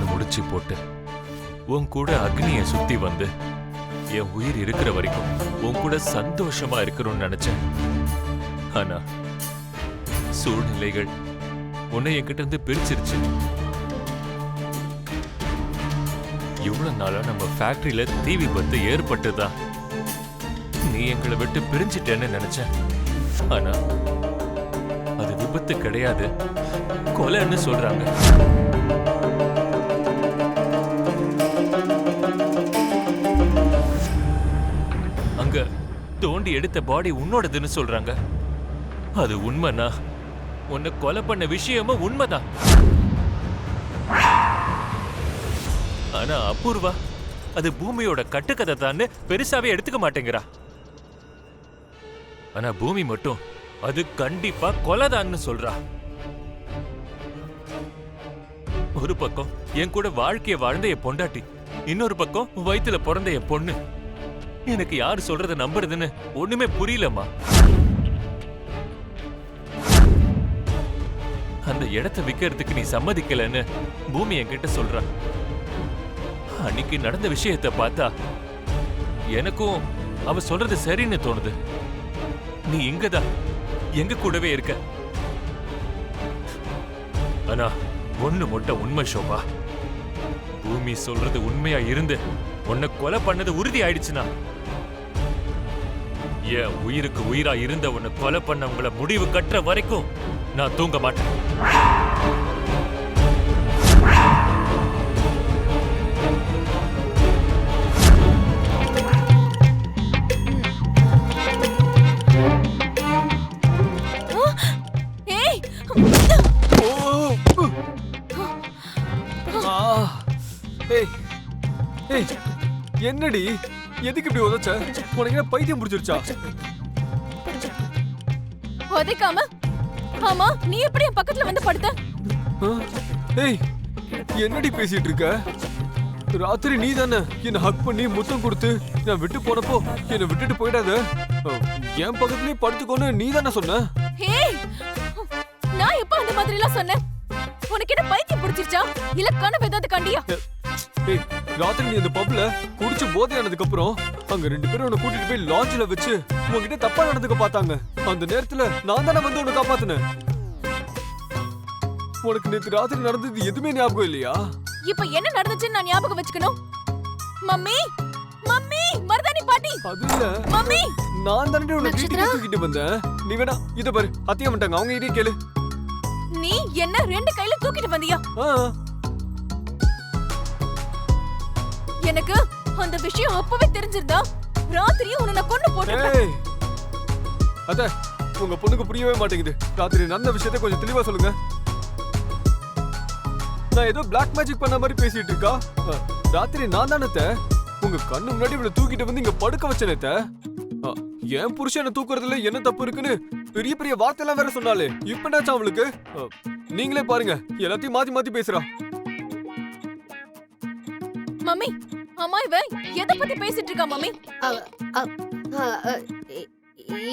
முடிச்சு போட்டு உன் கூட அக்னியை சுத்தி வந்து என் உயிர் இருக்கிற வரைக்கும் உன் கூட சந்தோஷமா இருக்கணும்னு நினைச்சேன். ஆனா சூழ்நிலைகள் உன்னை என்கிட்ட இருந்து பிரிச்சிருச்சு. இவ்வளவு நாளா நம்ம ஃபேக்டரியில தீ விபத்து ஏற்பட்டுதா நீ எங்களை விட்டு பிரிஞ்சிட்டேன்னு நினைச்சேன். ஆனா அது விபத்து கிடையாது, கொலைன்னு சொல்றாங்க. அங்க தோண்டி எடுத்த பாடி உன்னோடதுன்னு சொல்றாங்க. அது உண்மைனா உன்னை கொலை பண்ண விஷயமும் உண்மைதான். ஆனா அபூர்வா அது பூமியோட கட்டுக்கதை தான் பெருசாவே எடுத்துக்க மாட்டேங்கிறா. ஆனா பூமி மட்டும் அது கண்டிப்பா கொலைதான்னு சொல்றா. ஒரு பக்கம் என் கூட வாழ்க்கைய வாழ்ந்த என் பொண்டாட்டி, இன்னொரு பக்கம் வயித்துல பிறந்த என் பொண்ணு. எனக்கு யாரு சொல்றத நம்புறதுன்னு ஒண்ணுமே புரியலம்மா. அந்த இடத்தை விக்கிறதுக்கு நீ சம்மதிக்கலன்னு பூமி என்கிட்ட சொல்றா. அன்னைக்கு நடந்த விஷயத்தை பார்த்தா எனக்கும் அவ சொல்றது சரின்னு தோணுது. நீ இங்கதான் எங்க கூடவே இருக்க. ஆனா ஒண்ணு மட்டும் உண்மை ஷோபா, பூமி சொல்றது உண்மையா இருந்து உன்னை கொலை பண்ணது உறுதி ஆயிடுச்சுன்னா என் உயிருக்கு உயிரா இருந்த உன்னை கொலை பண்ணவங்கள முடிவு கட்டுற வரைக்கும் நான் தூங்க மாட்டேன். என்னடி, எதுக்கு இப்படி உதச்ச? உனக்கு என்ன பைத்தியம் முடிச்சிருச்சா? உதைக்காம ஆமா நீ எப்படி என் பக்கத்துல வந்து படுத்த? ஏய், என்னடி பேசிட்டு இருக்க? ராத்திரி நீ தானே என்ன ஹக் பண்ணி முத்தம் கொடுத்து நான் விட்டு போனப்போ என்ன விட்டுட்டு போயிடாத, என் பக்கத்துலயே படுத்துக்கோன்னு நீ தானே சொன்ன. நான் எப்ப அந்த மாதிரி எல்லாம் சொன்னேன்? உனக்கு என்ன பைத்தியம் பிடிச்சிருச்சா இல்ல கனவு ஏதாவது கண்டியா? ராத்திரி நீ அந்த பப்ல குடிச்சு போதையானதுக்கு அப்புறம் அங்க ரெண்டு பேரும் உன்னை கூட்டிட்டு போய் லாட்ஜ்ல வச்சு உங்ககிட்ட தப்பா நடந்துக்க பார்த்தாங்க. அந்த நேரத்துல நான் தானே வந்து உன்னை காப்பாத்தினேன். உனக்கு நேத்து ராத்திரி நடந்தது எதுவுமே ஞாபகம் இல்லையா? இப்ப என்ன நடந்துச்சுன்னு நான் ஞாபகம் வச்சுக்கணும்? மம்மி மம்மி மருதாணி பாட்டி. அது இல்ல மம்மி, நான் தானே உன்னை வீட்டுக்கு தூக்கிட்டு வந்தேன். நீ வேணா இத பாரு, அத்தியா வந்துட்டாங்க, அவங்க இதே கேளு. நீ என்ன ரெண்டு கையில தூக்கிட்டு வந்தியா? எனக்கு அந்த விஷயம் அப்பவே தெரிஞ்சிருந்தா ராத்திரி உன்னை கொண்டு போட்டுட்டேன். அத உங்க பொண்ணுக்கு புரியவே மாட்டேங்குது. ராத்திரி நடந்த விஷயத்தை கொஞ்சம் தெளிவா சொல்லுங்க. நான் ஏதோ பிளாக் மேஜிக் பண்ண மாதிரி பேசிட்டு இருக்கா. ராத்திரி நான் தானே உங்க கண்ணு முன்னாடி இவளை தூக்கிட்டு வந்து இங்க படுக்க வச்சனே. என் புருஷனை தூக்குறதுல என்ன தப்பு இருக்குன்னு பெரிய பெரிய வார்த்தை எல்லாம் வேற சொன்னாலே. இப்ப என்னாச்சா அவளுக்கு? நீங்களே பாருங்க, எல்லாத்தையும் மாத்தி மாத்தி பேசுறா. மம்மி, அம்மா இவ எதை பத்தி பேசிட்டு இருக்கா மம்மி?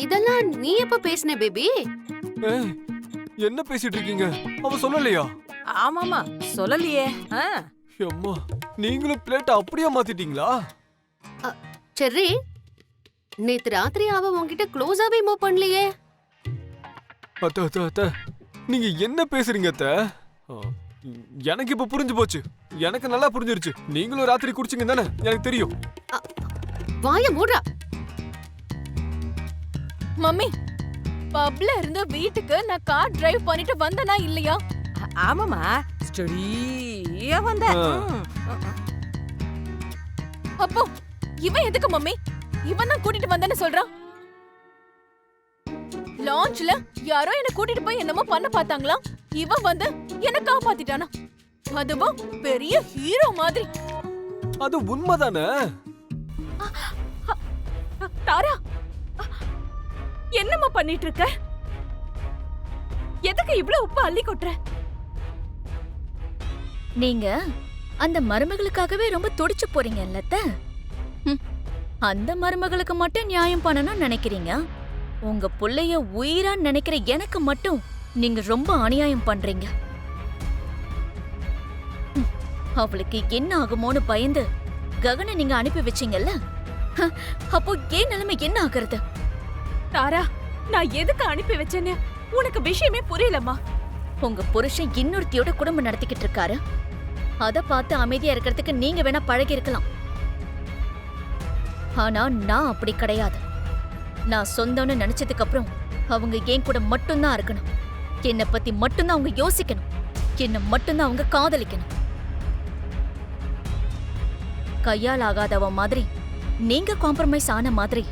இதெல்லாம் நீ எப்ப பேசின பேபி? என்ன பேசிட்டு இருக்கீங்க? அவ சொல்லலையா? ஆமாமா சொல்லலையே. அம்மா, நீங்களும் பிளேட் அப்படியே மாத்திட்டீங்களா? சரி, நேத்து ராத்திரி அவ உன்கிட்ட க்ளோஸாவே மூவ் பண்ணலையே. அத்த அத்த அத்த, நீங்க என்ன பேசுறீங்க அத்த? எனக்கு இப்ப புரிஞ்சு போச்சு. எனக்கு நல்லா புரிஞ்சிருச்சு. நீங்களும் ராத்திரி குடிச்சீங்க தானே, எனக்கு தெரியும். வாய மூடுறா. மம்மி, பப்ல இருந்து வீட்டுக்கு நான் கார் டிரைவ் பண்ணிட்டு வந்தனா இல்லையா? ஆமாமா, ஸ்டடியா வந்த. அப்போ இவன் எதுக்கு மம்மி இவன் தான் கூட்டிட்டு வந்தேன்னு சொல்றான்? லான்ச்ல யாரோ என்ன கூட்டிட்டு போய் என்னமோ பண்ண பார்த்தாங்களா? இவன் வந்து என்ன காப்பாத்திட்டானா? அதுவும் பெரிய ஹீரோ மாதிரி. அது உண்மைதானே? தாரா, என்னம்மா பண்ணிட்டு இருக்க? எதுக்கு இவ்ளோ உப்பு அள்ளி கொட்டுற? நீங்க அந்த மருமகளுக்காகவே ரொம்ப துடிச்சு போறீங்க இல்லத்த? அந்த மருமகளுக்கு மட்டும் நியாயம் பண்ணணும்னு நினைக்கிறீங்க. உங்க புள்ளைய உயிரா நினைக்கிற எனக்கு மட்டும் நீங்க ரொம்ப அநியாயம் பண்றீங்க. அவளுக்கு என்ன ஆகுமோன்னு பயந்து ககனை நீங்க அனுப்பி வச்சீங்கல்ல, ஹ, அப்போ ஏன் நிலைமை என்ன ஆகுறது? தாரா, நான் எதுக்கு அனுப்பி வச்சேன்னு உனக்கு விஷயமே புரியலம்மா. உங்க புருஷன் இன்னொருத்தியோட குடும்பம் நடத்திக்கிட்டு இருக்காரு. அத பார்த்து அமைதியா இருக்கிறதுக்கு நீங்க வேணா பழகி இருக்கலாம். ஆனா நான் அப்படி கிடையாது. நான் சொந்தம்னு நினைச்சதுக்கு அப்புறம் அவங்க என் கூட மட்டும்தான் இருக்கணும். என்னை பத்தி மட்டும்தான் அவங்க யோசிக்கணும். என்ன மட்டும்தான் அவங்க காதலிக்கணும். கையால் ஆகாதவ மாதிரி நீங்க காம்ப்ரமைஸ் ஆன மாதிரி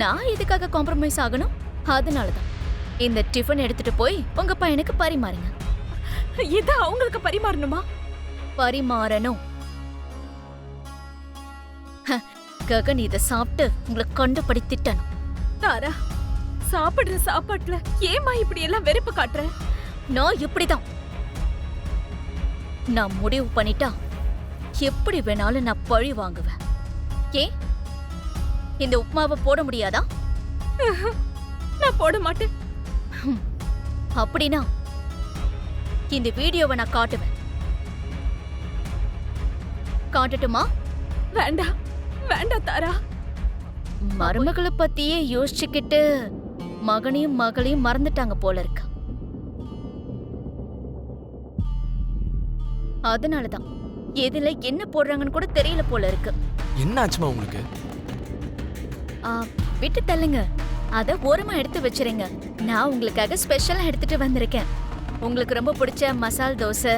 நான் எதுக்காக காம்ப்ரமைஸ் ஆகணும்? அதனாலதான் இந்த டிஃபன் எடுத்துட்டு போய் உங்க பையனுக்கு பரிமாறுங்க. இத அவங்களுக்கு பரிமாறணுமா? பரிமாறணும். ஹ, ககன் இத சாப்பிட்டு உங்களை கண்டுபடி திட்டணும். தாரா, சாப்பிடுற சாப்பாட்டுல ஏமா இப்படி எல்லாம் வெறுப்பு காட்டுற? நான் இப்படிதான். நான் முடிவு பண்ணிட்டா எப்படி வேணாலும் நான் பழி வாங்குவேன். ஏன் இந்த உப்மாவை போட முடியாதா? நான் போட மாட்டேன். அப்படின்னா இந்த வீடியோவை நான் காட்டுவேன். காட்டட்டுமா? வேண்டாம் வேண்டாம் தாரா. மருமகளை பத்தியே யோசிச்சுக்கிட்டு மகனையும் மகளையும் மறந்துட்டாங்க போல இருக்கு. அதனாலதான் எதுல என்ன போடுறாங்கன்னு கூட தெரியல போல இருக்கு. என்ன ஆச்சுமா உங்களுக்கு? விட்டு தள்ளுங்க. அத ஓரமா எடுத்து வச்சிருங்க. நான் உங்களுக்காக ஸ்பெஷலா எடுத்துட்டு வந்திருக்கேன். உங்களுக்கு ரொம்ப பிடிச்ச மசால் தோசை,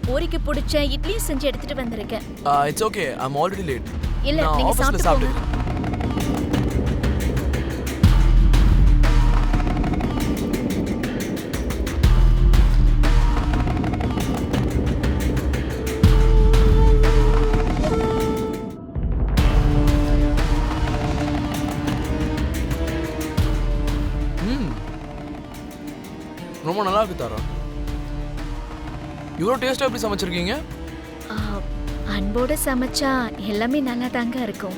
பூரிக்கு பிடிச்ச இட்லி செஞ்சு எடுத்துட்டு வந்திருக்கேன். It's okay, I am already late. இல்ல, நீங்க சாப்பிட்டு போங்க. ரொம்ப நல்லா இருக்கு தாரா. இவ்வளோ டேஸ்டா எப்படி சமைச்சிருக்கீங்க? அன்போட சமைச்சா எல்லாமே நல்லா தாங்க இருக்கும்.